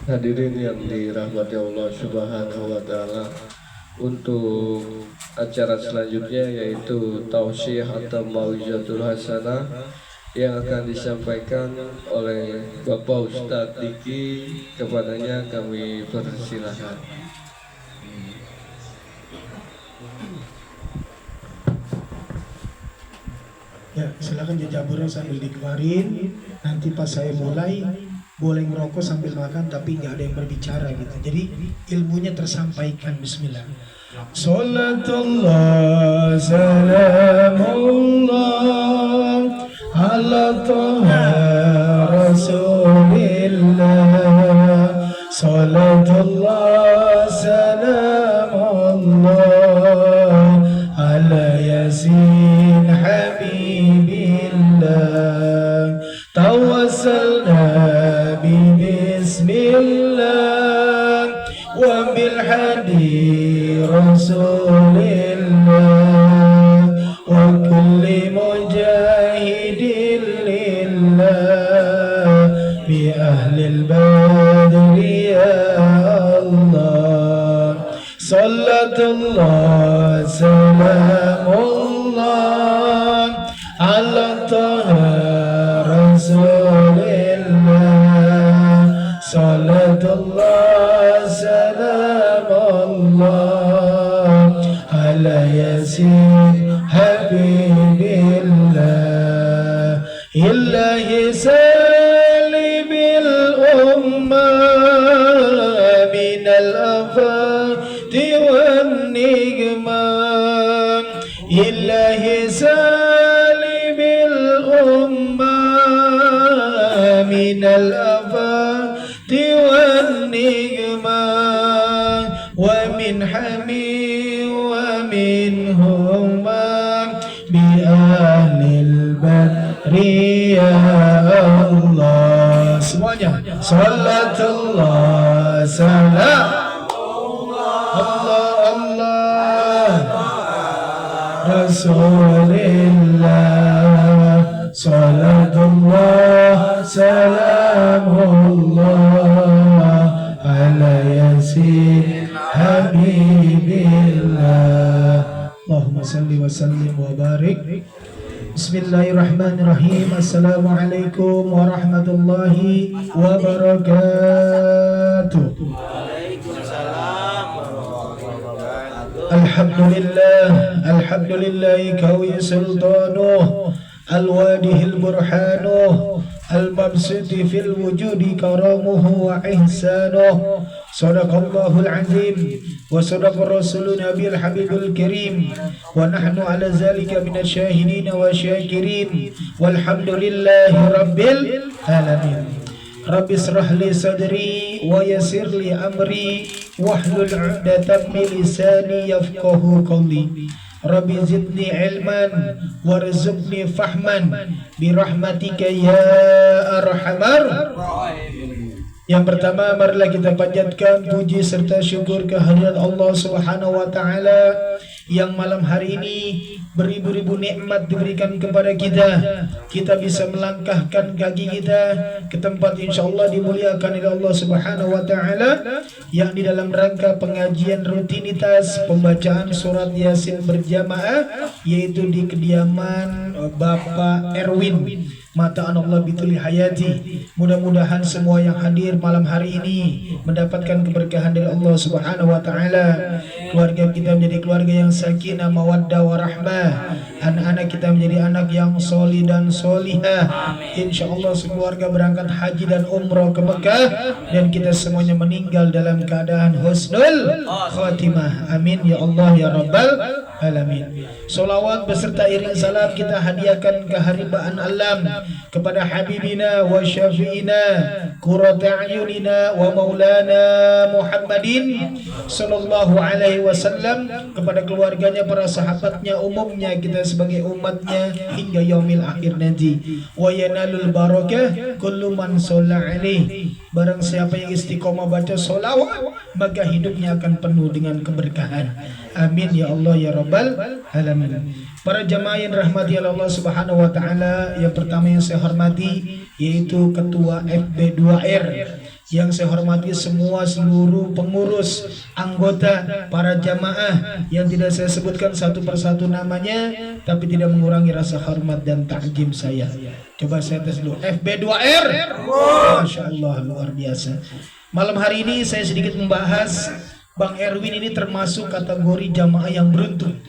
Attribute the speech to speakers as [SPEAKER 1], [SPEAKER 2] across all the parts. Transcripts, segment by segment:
[SPEAKER 1] Hadirin yang dirahmati Allah Subhanahu wa taala, untuk acara selanjutnya yaitu tausiah atau mau'izatul hasanah yang akan disampaikan oleh Bapak Ustadz Diki. Kepadanya kami persilahkan.
[SPEAKER 2] Ya, silakan jajaburnya sambil dikeluarin. Nanti pas saya mulai boleh ngerokok sambil makan tapi nggak ada yang berbicara gitu. Jadi ilmunya tersampaikan. Bismillah. Salatullah salamullah ala taha rasulillah. Salatullah salamullah ala yasin habibillah. Tawassalna bismillah wa bil hadi rasulillah wa kulli mujahidin lillah bi ahlil badri ya Allah. Salatullah salamullah ala taha rasulillah. Salatullah salamullah ala yasin habibillah. Illahi salibil ummah minal afati wan nigmah. Illahi salibil ummah minal afati wan nigmah. Wa min hami wa min huma bi ahlil badri ya Allah. Semuanya salatullah salam Allah Allah Rasulillah. Salatullah salamullah ala yasin habibillah. Allahumma salli wa sallim wa barik. Bismillahirrahmanirrahim. Assalamualaikum warahmatullahi wabarakatuh. Alhamdulillah, alhamdulillah kawi sultanuh al-wadihil burhanuh al-mabsudi fil wujudi karamuhu wa ihsanuh. Sadaqallahul azim wa sadaqa rasulun nabil habibul karim wa nahnu ala zalika minasyahidin wa syakirin walhamdulillahi rabbil alamin. Rabbi israh li sadri wa yassir li amri wahlul 'uqdatam min lisani yafqahu qawli. Rabbi zidni ilman warzuqni fahman birahmatika ya arhamar. Yang pertama, marilah kita panjatkan puji serta syukur kehadirat Allah Subhanahu wa taala yang malam hari ini beribu-ribu nikmat diberikan kepada kita. Kita bisa melangkahkan kaki kita ke tempat insyaallah dimuliakan oleh Allah Subhanahu wa taala, yang di dalam rangka pengajian rutinitas pembacaan surat Yasin berjamaah, yaitu di kediaman Bapak Erwin Mata Allah bituli hayati. Mudah-mudahan semua yang hadir malam hari ini mendapatkan keberkahan dari Allah Subhanahu wa taala. Keluarga kita menjadi keluarga yang sakinah mawaddah warahmah. Anak-anak kita menjadi anak yang solih dan solihah. Insyaallah sekeluarga berangkat haji dan umrah ke Mekah, dan kita semuanya meninggal dalam keadaan husnul khatimah. Amin ya Allah ya rabbal alamin. Salawat beserta iring salam kita hadiahkan keharibaan alam kepada habibina wa syafi'ina qurrata a'yunina wa maulana Muhammadin sallallahu alaihi wasallam, kepada keluarganya, para sahabatnya, umumnya kita sebagai umatnya hingga yaumil akhir nanti. Wa yanalul barakah kullu man shalla alaihi. Barang siapa yang istiqomah baca sholawat, maka hidupnya akan penuh dengan keberkahan. Amin ya Allah ya rabbal alamin. Para jamaah yang dirahmati Allah Subhanahu wa taala, yang pertama yang saya hormati yaitu Ketua FB2R Yang saya hormati semua seluruh pengurus, anggota, para jamaah yang tidak saya sebutkan satu persatu namanya, tapi tidak mengurangi rasa hormat dan takjim saya. Coba saya tes dulu. FB2R. Masya Allah, luar biasa. Malam hari ini saya sedikit membahas Bang Erwin ini termasuk kategori jamaah yang beruntung.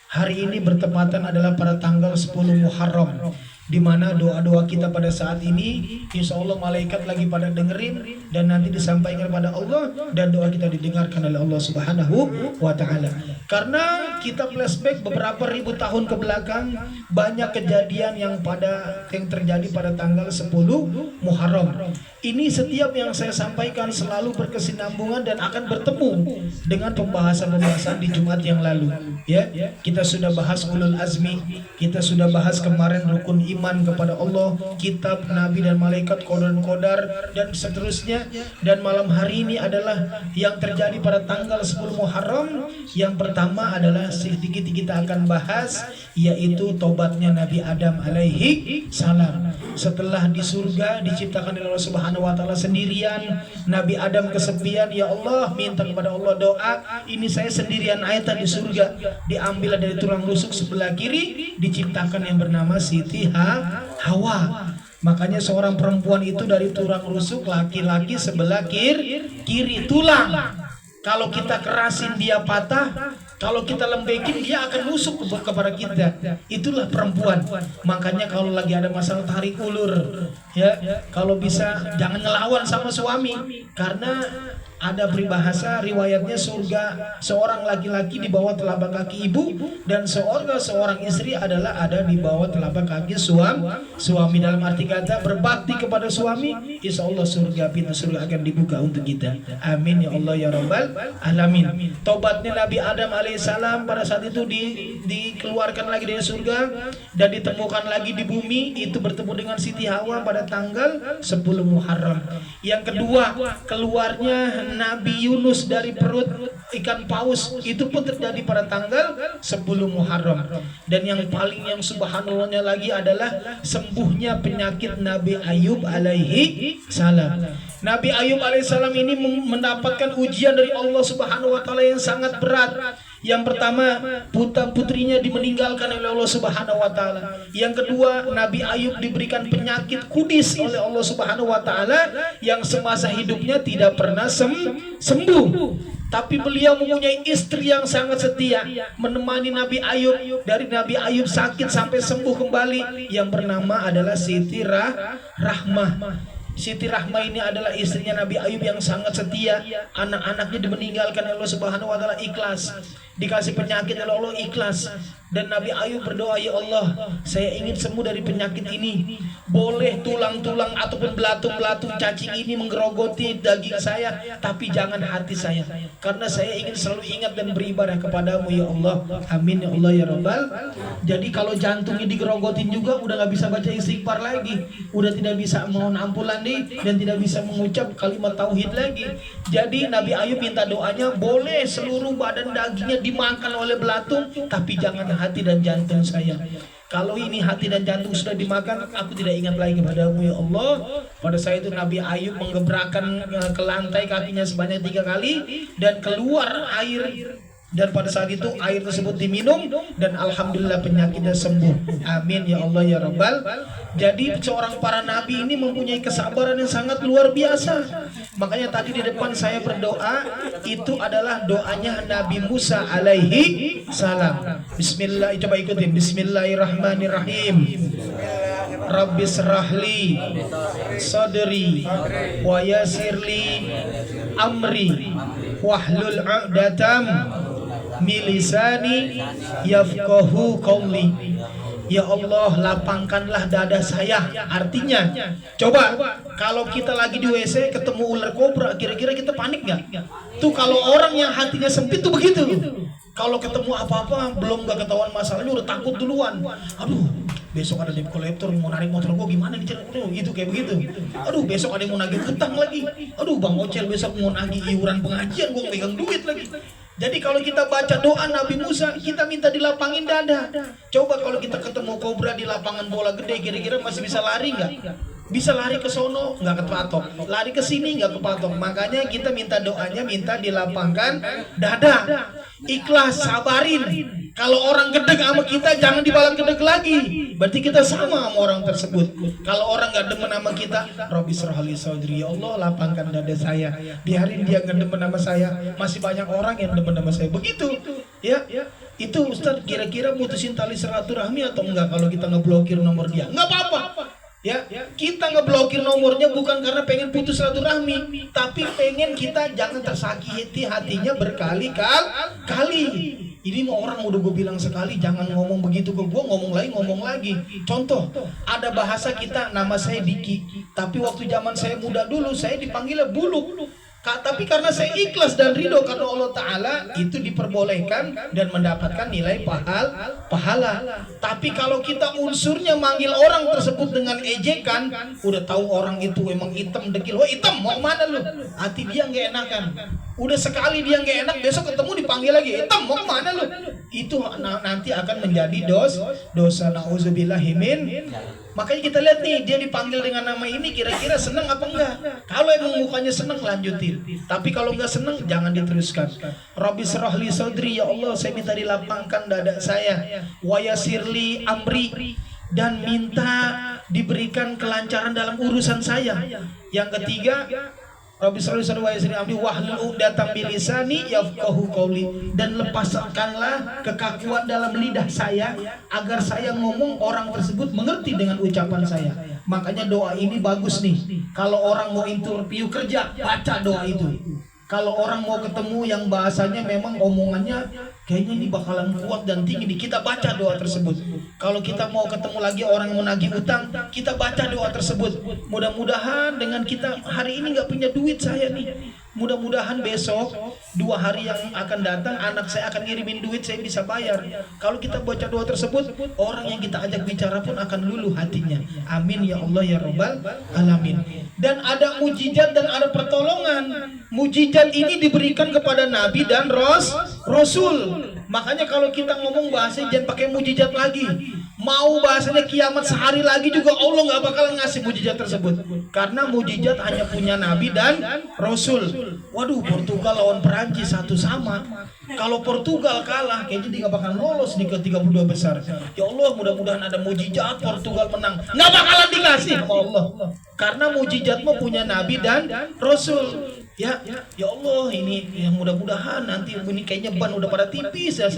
[SPEAKER 2] Hari ini bertepatan adalah pada tanggal 10 Muharram, di mana doa-doa kita pada saat ini insya Allah malaikat lagi pada dengerin dan nanti disampaikan kepada Allah dan doa kita didengarkan oleh Allah Subhanahu wa Ta'ala. Karena kita flashback beberapa ribu tahun ke belakang, banyak kejadian yang terjadi pada tanggal 10 Muharram. Ini setiap yang saya sampaikan selalu berkesinambungan dan akan bertemu dengan pembahasan-pembahasan di Jumat yang lalu. Ya, kita sudah bahas ulul azmi, kita sudah bahas kemarin rukun iman kepada Allah, kitab, nabi dan malaikat, qadar dan seterusnya. Dan malam hari ini adalah yang terjadi pada tanggal 10 Muharram. Yang pertama adalah sedikit kita akan bahas, yaitu tobatnya Nabi Adam alaihi salam. Setelah di surga diciptakan oleh Allah Subhanahu wa Ta'ala sendirian, Nabi Adam kesepian, ya Allah minta kepada Allah doa, ini saya sendirian aja di surga. Diambil dari tulang rusuk sebelah kiri, diciptakan yang bernama Siti Hawa. Makanya seorang perempuan itu dari tulang rusuk laki-laki sebelah kiri tulang. Kalau kita kerasin dia patah, kalau kita lembekin dia akan nusuk kepada kita. Itulah perempuan. Makanya kalau lagi ada masalah tarik ulur, ya, kalau bisa jangan ngelawan sama suami, karena ada peribahasa riwayatnya surga seorang laki-laki di bawah telapak kaki ibu, dan seorang istri adalah ada di bawah telapak kaki suami. Dalam arti kata berbakti kepada suami, insya Allah pintu surga akan dibuka untuk kita. Amin ya Allah ya Rabbal alamin. Tobatnya Nabi Adam alaihissalam pada saat itu dikeluarkan lagi dari surga dan ditemukan lagi di bumi, itu bertemu dengan Siti Hawa pada tanggal 10 Muharram. Yang kedua, keluarnya Nabi Yunus dari perut ikan paus, itu pun terjadi pada tanggal 10 Muharram. Dan yang subhanallahnya lagi adalah sembuhnya penyakit Nabi Ayub alaihi salam. Nabi Ayub alaihissalam ini mendapatkan ujian dari Allah Subhanahu wa Ta'ala yang sangat berat. Yang pertama, putrinya dimeninggalkan oleh Allah Subhanahu wa Ta'ala. Yang kedua, Nabi Ayub diberikan penyakit kudis oleh Allah Subhanahu wa Ta'ala yang semasa hidupnya tidak pernah sembuh. Tapi beliau mempunyai istri yang sangat setia, menemani Nabi Ayub dari Nabi Ayub sakit sampai sembuh kembali, yang bernama adalah Siti Rahmah. Siti Rahmah ini adalah istrinya Nabi Ayub yang sangat setia. Anak-anaknya dimeninggalkan oleh Allah Subhanahu wa Ta'ala, ikhlas. Dikasih penyakit oleh Allah, ikhlas. Dan Nabi Ayub berdoa, ya Allah, saya ingin sembuh dari penyakit ini. Boleh tulang-tulang ataupun belatung-belatung cacing ini menggerogoti daging saya, tapi jangan hati saya, karena saya ingin selalu ingat dan beribadah kepadamu ya Allah. Amin ya Allah ya Rabbal. Jadi kalau jantungnya digerogotin juga udah gak bisa baca istighfar lagi, udah tidak bisa mohon ampunan dan tidak bisa mengucap kalimat tauhid lagi. Jadi Nabi Ayub minta doanya, boleh seluruh badan dagingnya dimakan oleh belatung, tapi jangan hati dan jantung saya. Kalau ini hati dan jantung sudah dimakan, aku tidak ingat lagi kepadamu ya Allah. Pada saat itu Nabi Ayub menggebrakan ke lantai kakinya sebanyak 3 kali dan keluar air. Dan pada saat itu air tersebut diminum dan alhamdulillah penyakitnya sembuh. Amin ya Allah ya Rabbal. Jadi seorang para nabi ini mempunyai kesabaran yang sangat luar biasa. Makanya tadi di depan saya berdoa, itu adalah doanya Nabi Musa alaihi salam. Bismillah, coba ikutin. Bismillahirrahmanirrahim. Rabbis rahli sadri wa yasirli amri wahlul 'uqdatam milisani yafqahu qawli. Ya Allah, lapangkanlah dada saya. Artinya, coba kalau kita lagi di WC ketemu ular kobra, kira-kira kita panik nggak? Tuh kalau orang yang hatinya sempit tuh begitu. Kalau ketemu apa-apa belum gak ketahuan masalahnya udah takut duluan. Aduh, besok ada debt collector mau narik motor gue, gimana nih cara? Itu kayak begitu. Aduh, besok ada yang mau nagih hutang lagi. Aduh, Bang Ocel besok mau nagih iuran pengajian, gue megang duit lagi. Jadi kalau kita baca doa Nabi Musa, kita minta dilapangin dada. Coba kalau kita ketemu kobra di lapangan bola gede, kira-kira masih bisa lari nggak? Bisa lari ke sono nggak kepatok, lari ke sini nggak kepatok. Makanya kita minta doanya, minta dilapangkan dada, ikhlas, sabarin. Kalau orang gedeg sama kita, jangan dibalas gedeg lagi. Berarti kita sama orang tersebut. Kalau orang nggak demen sama kita, Rabbi syrahli sadri, ya Allah lapangkan dada saya. Biarin dia nggak demen sama saya. Masih banyak orang yang demen sama saya. Begitu, ya. Itu Ustaz kira-kira mutusin tali silaturahmi atau enggak kalau kita ngeblokir nomor dia? Nggak apa-apa. Ya, kita ngeblokir nomornya bukan karena pengen putus silaturahmi, tapi pengen kita jangan tersakiti hatinya berkali-kali. Ini mau orang udah gue bilang sekali jangan ngomong begitu ke gue, ngomong lagi. Contoh, ada bahasa kita, nama saya Diki, tapi waktu zaman saya muda dulu saya dipanggilnya Buluk. Tapi karena saya ikhlas dan ridho karena Allah Ta'ala, itu diperbolehkan dan mendapatkan nilai pahala. Tapi kalau kita unsurnya manggil orang tersebut dengan ejekan, udah tahu orang itu emang hitam dekil, wah hitam mau mana lu? Hati dia nggak enakan. Udah sekali dia nggak enak, besok ketemu dipanggil lagi, hitam mau mana lu? Itu nanti akan menjadi dosa. Nauzubillahi min. Makanya kita lihat nih, dia dipanggil dengan nama ini, kira-kira seneng apa enggak? Kalau emang mukanya seneng, lanjutin. Tapi kalau enggak seneng, jangan diteruskan. Rabbi syrahli sadri, ya Allah saya minta dilapangkan dada saya. Wa yassirli amri, dan minta diberikan kelancaran dalam urusan saya. Yang ketiga, Rabbi sallallahu alaihi wasallam wahlul 'uqdatam min lisani yafqahu qawli, dan lepaskanlah kekakuan dalam lidah saya agar saya ngomong orang tersebut mengerti dengan ucapan saya. Makanya doa ini bagus nih. Kalau orang mau interview kerja, baca doa itu. Kalau orang mau ketemu yang bahasanya memang omongannya kayaknya ini bakalan kuat dan tinggi, kita baca doa tersebut. Kalau kita mau ketemu lagi orang yang menagih utang, kita baca doa tersebut. Mudah-mudahan dengan kita hari ini nggak punya duit saya nih, mudah-mudahan besok 2 hari yang akan datang anak saya akan ngirimin duit, saya bisa bayar. Kalau kita baca doa tersebut, orang yang kita ajak bicara pun akan luluh hatinya. Amin ya Allah ya Rabbal alamin. Dan ada mujizat dan ada pertolongan. Mujizat ini diberikan kepada Nabi dan Rasul. Makanya kalau kita ngomong bahasa jangan pakai mujizat lagi. Mau bahasanya kiamat sehari lagi juga Allah nggak bakalan ngasih mujizat tersebut. Karena mujizat hanya punya Nabi dan Rasul. Waduh, Portugal lawan Perancis 1 sama. Kalau Portugal kalah, kayaknya dia nggak bakal lolos di ke-32 besar. Ya Allah, mudah-mudahan ada mujizat Portugal menang. Nggak bakalan dikasih sama Allah. Karena mujizatmu punya Nabi dan Rasul. Ya Allah, ini yang mudah-mudahan nanti ini kayaknya ban udah pada tipis ya.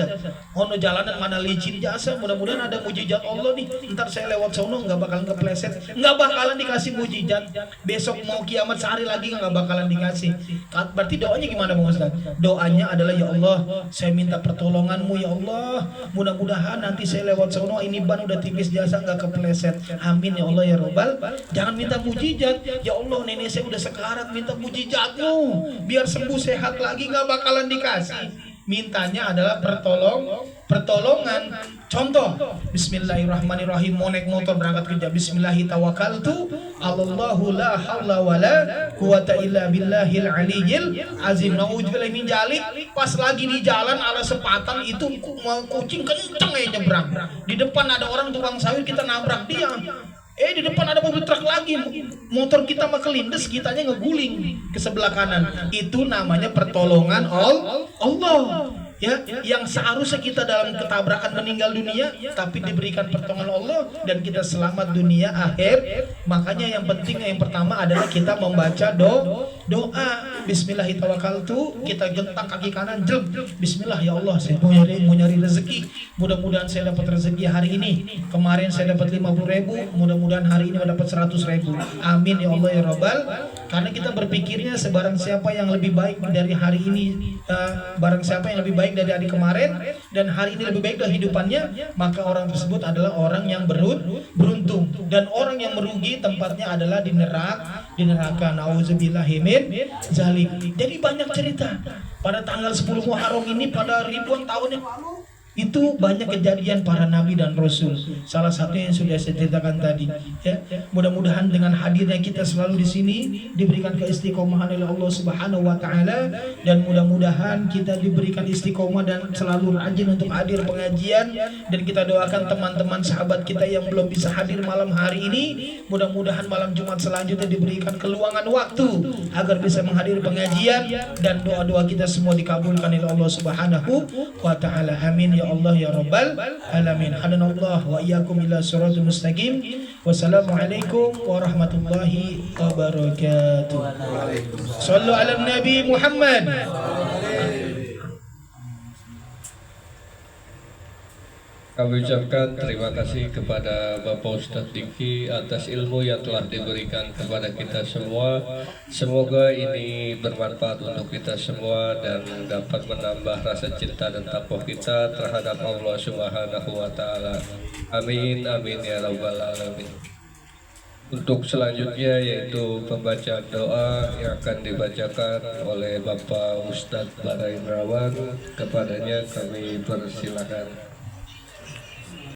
[SPEAKER 2] Ono jalanan mana licin jasa, mudah-mudahan ada mujizat Allah nih. Ntar saya lewat sono nggak bakalan kepleset, nggak bakalan dikasih mujizat. Besok mau kiamat sehari lagi nggak bakalan dikasih. Berarti doanya gimana Bang Ustaz? Doanya adalah ya Allah, saya minta pertolonganmu ya Allah. Mudah-mudahan nanti saya lewat sono ini ban udah tipis jasa nggak kepleset. Amin ya Allah ya Robbal. Jangan minta mujizat. Ya Allah, nenek saya udah sekarat, minta mujizatmu biar sembuh sehat lagi, nggak bakalan dikasih. Mintanya adalah pertolongan. Contoh, bismillahirrahmanirrahim, mau naik motor berangkat kerja, bismillahirrahmanirrahim, Allahu la haula wala quwata illa billahil aliyyil azim. Nauzubillahi min dzalik. Pas lagi di jalan ala sepatan itu kucing kenceng aja nyebrang. Di depan ada orang tukang sayur, kita nabrak dia. Di depan ada mobil truk lagi, motor kita mah kelindes, kitanya ngeguling ke sebelah kanan. Itu namanya pertolongan Allah. Ya, yang seharusnya kita dalam ketabrakan meninggal dunia, tapi diberikan pertolongan Allah dan kita selamat dunia akhir. Makanya yang penting yang pertama adalah kita membaca doa. Bismillahirrahmanirrahim. Kita gentak kaki kanan, jelm. Bismillah ya Allah, saya mau nyari rezeki. Mudah-mudahan saya dapat rezeki hari ini. Kemarin saya dapat 50.000, mudah-mudahan hari ini dapat 100.000. Amin ya Allah ya Rabbal. Karena kita berpikirnya sebarang siapa yang lebih baik dari hari ini, barang siapa yang lebih baik dari hari kemarin dan hari ini lebih baik dari hidupannya, maka orang tersebut adalah orang yang beruntung. Dan orang yang merugi tempatnya adalah di neraka. Nauzubillahi min dzalik. Jadi banyak cerita. Pada tanggal 10 Muharram ini pada ribuan tahun yang lalu Itu banyak kejadian para nabi dan rasul. Salah satu yang sudah saya ceritakan tadi. Ya, mudah-mudahan dengan hadirnya kita selalu di sini diberikan keistiqomahan oleh Allah Subhanahu Wa Taala, dan mudah-mudahan kita diberikan istiqomah dan selalu rajin untuk hadir pengajian. Dan kita doakan teman-teman sahabat kita yang belum bisa hadir malam hari ini, mudah-mudahan malam Jumat selanjutnya diberikan keluangan waktu agar bisa menghadiri pengajian, dan doa-doa kita semua dikabulkan oleh Allah Subhanahu Wa Taala. Amin ya Allah ya Rabbal Alamin. Hadanallah wa iyyakum ila siratal mustaqim. Wassalamualaikum warahmatullahi wabarakatuh. Sallu ala Nabi Muhammad.
[SPEAKER 1] Kami ucapkan terima kasih kepada Bapak Ustadz Diki atas ilmu yang telah diberikan kepada kita semua. Semoga ini bermanfaat untuk kita semua dan dapat menambah rasa cinta dan takwa kita terhadap Allah Subhanahu wa Ta'ala. Amin, amin ya Rabbal Alamin. Untuk selanjutnya yaitu pembacaan doa yang akan dibacakan oleh Bapak Ustadz Bara Indrawan. Kepadanya kami persilakan.